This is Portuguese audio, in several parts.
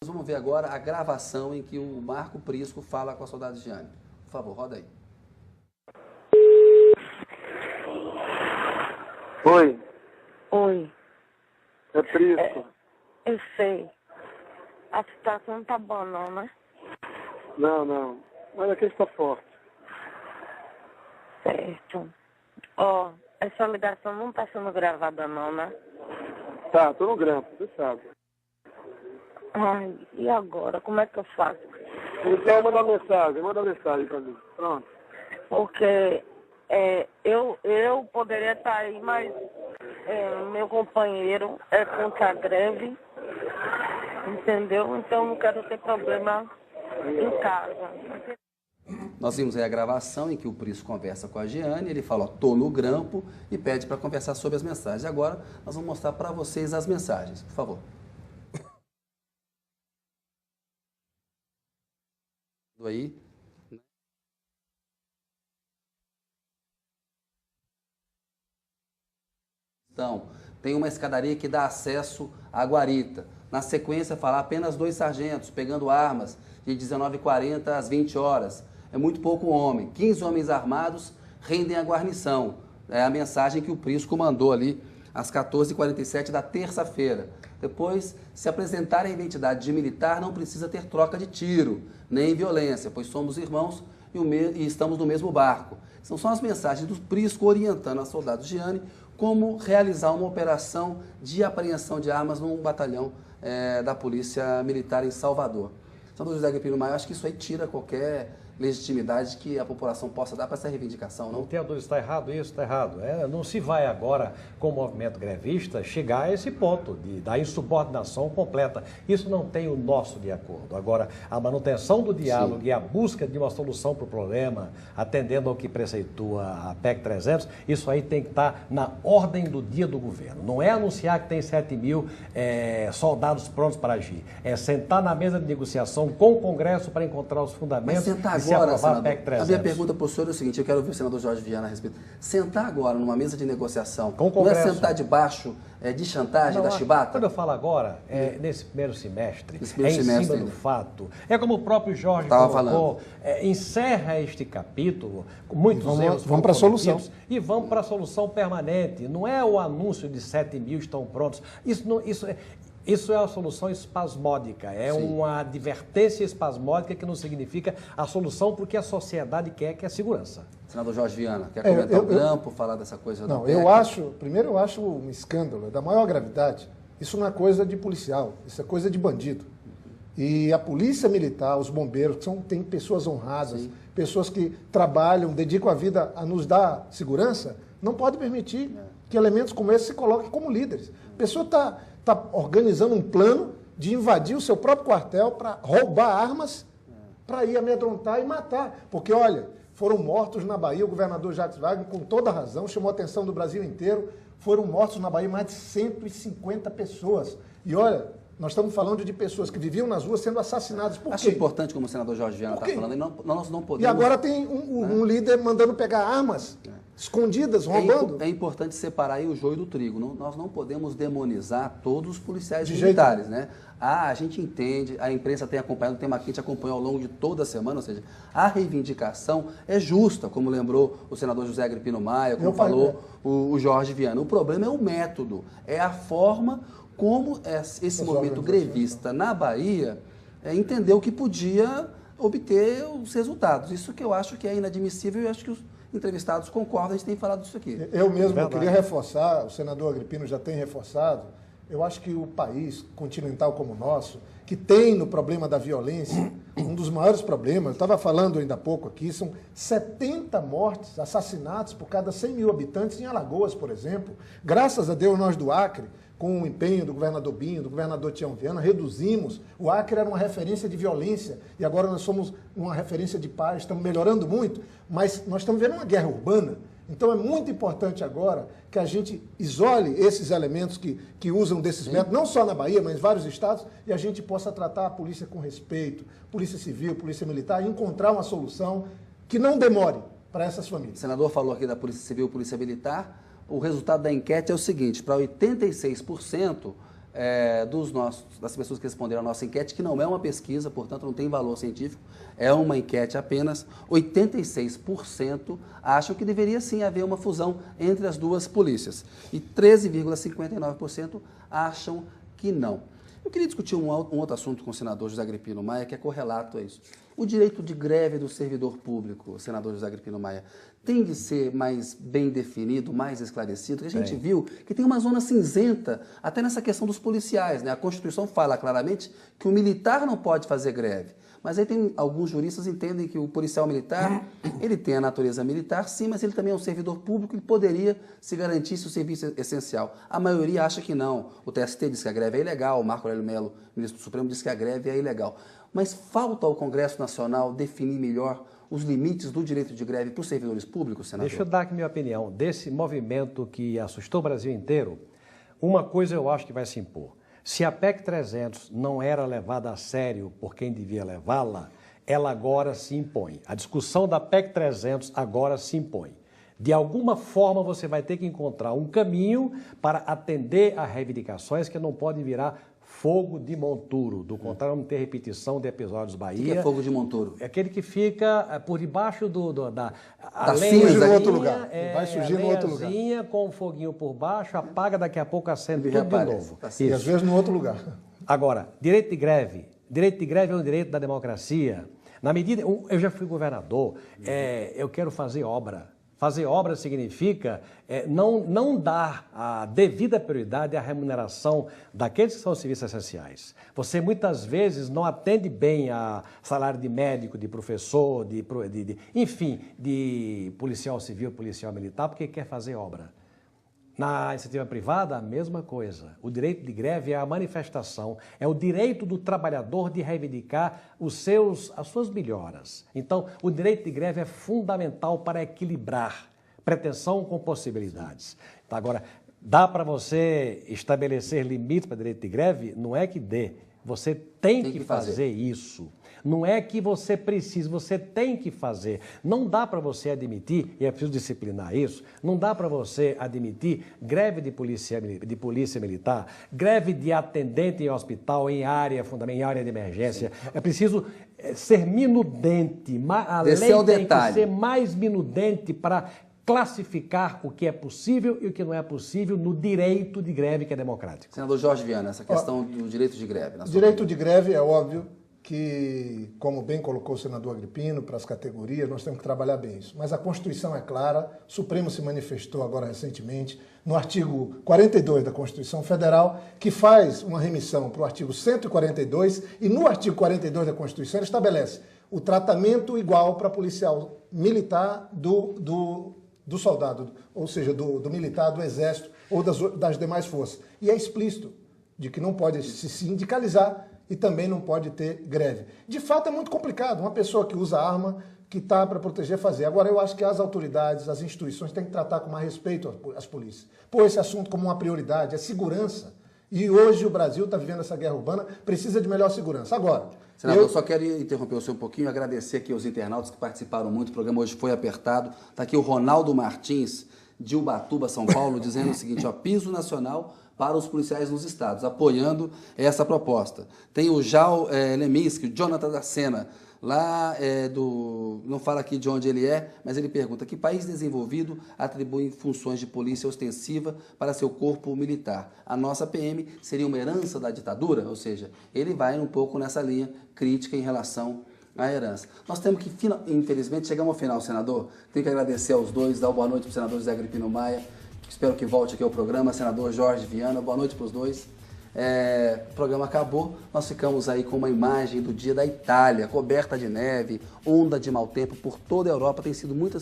Vamos ver agora a gravação em que o Marco Prisco fala com a soldado Giane. Por favor, roda aí. Oi. Oi. É Prisco. Eu sei. A situação não tá boa não, né? Não. Mas aqui está forte. Certo. Ó, essa ligação não tá sendo gravada não, né? Tá, tô no grampo, você sabe. Ai, e agora? Como é que eu faço? Então manda mensagem pra mim. Pronto. Porque eu poderia estar aí, mas meu companheiro é contra a greve, entendeu? Então não quero ter problema em casa. Nós vimos aí a gravação em que o Prisco conversa com a Giane, ele fala, ó, tô no grampo, e pede para conversar sobre as mensagens. Agora, nós vamos mostrar para vocês as mensagens, por favor. Aí. Então, tem uma escadaria que dá acesso à guarita. Na sequência, falar apenas 2 sargentos pegando armas de 19h40 às 20 horas. É muito pouco homem. 15 homens armados rendem a guarnição. É a mensagem que o Prisco mandou ali às 14h47 da terça-feira. Depois, se apresentar a identidade de militar, não precisa ter troca de tiro, nem violência, pois somos irmãos e estamos no mesmo barco. São só as mensagens do Prisco orientando a soldado Giane como realizar uma operação de apreensão de armas num batalhão da Polícia Militar em Salvador. Senador José Agripino Maia, acho que isso aí tira qualquer legitimidade que a população possa dar para essa reivindicação, não? Não tem a dúvida, está errado isso, está errado. Não se vai agora, com o movimento grevista, chegar a esse ponto da insubordinação completa. Isso não tem o nosso de acordo. Agora, a manutenção do diálogo Sim. e a busca de uma solução para o problema, atendendo ao que preceitua a PEC 300, isso aí tem que estar na ordem do dia do governo. Não é anunciar que tem 7 mil soldados prontos para agir. É sentar na mesa de negociação com o Congresso para encontrar os fundamentos. Mas agora, senador, a minha pergunta para o senhor é o seguinte, eu quero ouvir o senador Jorge Viana a respeito. Sentar agora numa mesa de negociação, com o Congresso. Não é sentar debaixo de chantagem, da chibata? Quando eu falo agora, nesse primeiro semestre, em cima do fato. É como o próprio Jorge colocou, encerra este capítulo, com muitos erros. Vamos para a solução. E vamos para a solução permanente. Não é o anúncio de 7 mil estão prontos. Isso é uma solução espasmódica, uma advertência espasmódica que não significa a solução porque a sociedade quer, que é segurança. Senador Jorge Viana, quer comentar o grampo, falar dessa coisa? Não, primeiro eu acho um escândalo, da maior gravidade. Isso não é coisa de policial, isso é coisa de bandido. E a polícia militar, os bombeiros, que tem pessoas honradas, Sim. pessoas que trabalham, dedicam a vida a nos dar segurança, não pode permitir que elementos como esse se coloquem como líderes. A pessoa está organizando um plano de invadir o seu próprio quartel para roubar armas, para ir amedrontar e matar. Porque, olha, foram mortos na Bahia, o governador Jacques Wagner, com toda razão, chamou a atenção do Brasil inteiro, foram mortos na Bahia mais de 150 pessoas. E, olha, nós estamos falando de pessoas que viviam nas ruas sendo assassinadas. Por quê? Acho importante, como o senador Jorge Viana está falando, nós não podemos... E agora tem um líder mandando pegar armas escondidas, roubando. É importante separar aí o joio do trigo. Nós não podemos demonizar todos os policiais militares, né? A gente entende, a imprensa tem acompanhado, tem uma que a gente acompanhou ao longo de toda a semana, ou seja, a reivindicação é justa, como lembrou o senador José Agripino Maia, como falou o Jorge Viana. O problema é o método, é a forma como esse movimento grevista na Bahia entendeu que podia obter os resultados. Isso que eu acho que é inadmissível e acho que os entrevistados concordam, a gente tem falado disso aqui. Eu mesmo queria reforçar, o senador Agripino já tem reforçado, eu acho que o país continental como o nosso, que tem no problema da violência, um dos maiores problemas, eu estava falando ainda há pouco aqui, são 70 mortes, assassinatos por cada 100 mil habitantes em Alagoas, por exemplo. Graças a Deus, nós do Acre, com o empenho do governador Binho, do governador Tião Viana, reduzimos. O Acre era uma referência de violência e agora nós somos uma referência de paz, estamos melhorando muito, mas nós estamos vendo uma guerra urbana. Então é muito importante agora que a gente isole esses elementos que usam desses métodos, não só na Bahia, mas em vários estados, e a gente possa tratar a polícia com respeito, polícia civil, polícia militar, e encontrar uma solução que não demore para essas famílias. O senador falou aqui da polícia civil, polícia militar. O resultado da enquete é o seguinte, para 86% das pessoas que responderam à nossa enquete, que não é uma pesquisa, portanto não tem valor científico, é uma enquete apenas, 86% acham que deveria sim haver uma fusão entre as duas polícias e 13,59% acham que não. Eu queria discutir um outro assunto com o senador José Agripino Maia, que é correlato a isso. O direito de greve do servidor público, senador José Agripino Maia, tem de ser mais bem definido, mais esclarecido, porque a gente viu que tem uma zona cinzenta até nessa questão dos policiais, né? A Constituição fala claramente que o militar não pode fazer greve. Mas aí tem alguns juristas que entendem que o policial militar, ele tem a natureza militar, sim, mas ele também é um servidor público e poderia se garantisse o serviço essencial. A maioria acha que não. O TST diz que a greve é ilegal, o Marco Aurélio Mello, ministro do Supremo, diz que a greve é ilegal. Mas falta ao Congresso Nacional definir melhor os limites do direito de greve para os servidores públicos, senador? Deixa eu dar aqui minha opinião. Desse movimento que assustou o Brasil inteiro, uma coisa eu acho que vai se impor. Se a PEC 300 não era levada a sério por quem devia levá-la, ela agora se impõe. A discussão da PEC 300 agora se impõe. De alguma forma você vai ter que encontrar um caminho para atender a reivindicações que não podem virar fogo de monturo. Do contrário, vamos ter repetição de episódios Bahia. O que é fogo de monturo? É aquele que fica por debaixo da cinza no outro lugar. Vai surgir no outro lugar. Com um foguinho por baixo, apaga, daqui a pouco acende tudo de novo. E às vezes no outro lugar. Agora, direito de greve. Direito de greve é um direito da democracia. Na medida... Eu já fui governador, eu quero fazer obra. Fazer obra significa não dar a devida prioridade à remuneração daqueles que são serviços essenciais. Você muitas vezes não atende bem a salário de médico, de professor, enfim, de policial civil, policial militar, porque quer fazer obra. Na iniciativa privada, a mesma coisa. O direito de greve é a manifestação, é o direito do trabalhador de reivindicar as suas melhoras. Então, o direito de greve é fundamental para equilibrar pretensão com possibilidades. Então, agora, dá para você estabelecer limites para direito de greve? Não é que dê. Você tem que fazer isso. Não é que você precisa, você tem que fazer. Não dá para você admitir, e é preciso disciplinar isso, não dá para você admitir greve de polícia militar, greve de atendente em hospital, em área de emergência. Sim. É preciso ser minudente. A lei tem que ser mais minudente para classificar o que é possível e o que não é possível no direito de greve que é democrático. Senador Jorge Viana, essa questão do direito de greve. Direito de greve é óbvio que, como bem colocou o senador Agripino, para as categorias, nós temos que trabalhar bem isso. Mas a Constituição é clara, o Supremo se manifestou agora recentemente, no artigo 42 da Constituição Federal, que faz uma remissão para o artigo 142, e no artigo 42 da Constituição ele estabelece o tratamento igual para policial militar do soldado, ou seja, do militar, do exército ou das demais forças. E é explícito de que não pode se sindicalizar e também não pode ter greve. De fato, é muito complicado. Uma pessoa que usa arma, que está para proteger, fazer. Agora, eu acho que as autoridades, as instituições têm que tratar com mais respeito as polícias. Pôr esse assunto como uma prioridade, é segurança. E hoje o Brasil está vivendo essa guerra urbana, precisa de melhor segurança. Agora, senador, eu só quero interromper o senhor um pouquinho, agradecer aqui aos internautas que participaram muito, o programa hoje foi apertado. Está aqui o Ronaldo Martins, de Ubatuba, São Paulo, dizendo o seguinte, piso nacional para os policiais nos estados, apoiando essa proposta. Tem o Jal Leminski, o Jonathan da Sena, lá não fala aqui de onde ele é, mas ele pergunta, que país desenvolvido atribui funções de polícia ostensiva para seu corpo militar? A nossa PM seria uma herança da ditadura? Ou seja, ele vai um pouco nessa linha crítica em relação à herança. Nós temos que, infelizmente, chegamos ao final, senador. Tenho que agradecer aos dois, dar uma boa noite para o senador José Agripino Maia, espero que volte aqui ao programa, senador Jorge Viana, boa noite para os dois. O programa acabou, nós ficamos aí com uma imagem do dia da Itália, coberta de neve, onda de mau tempo por toda a Europa, tem sido muito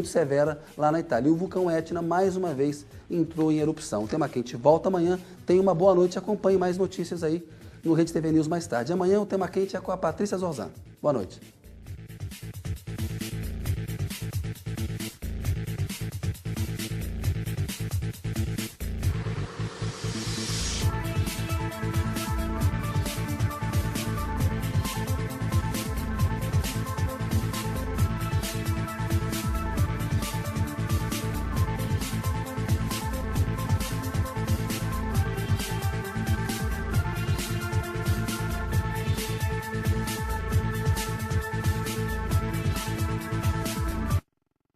severa lá na Itália. E o vulcão Etna, mais uma vez, entrou em erupção. O Tema Quente volta amanhã, tenha uma boa noite, acompanhe mais notícias aí no Rede TV News mais tarde. Amanhã o Tema Quente é com a Patrícia Zorzan. Boa noite.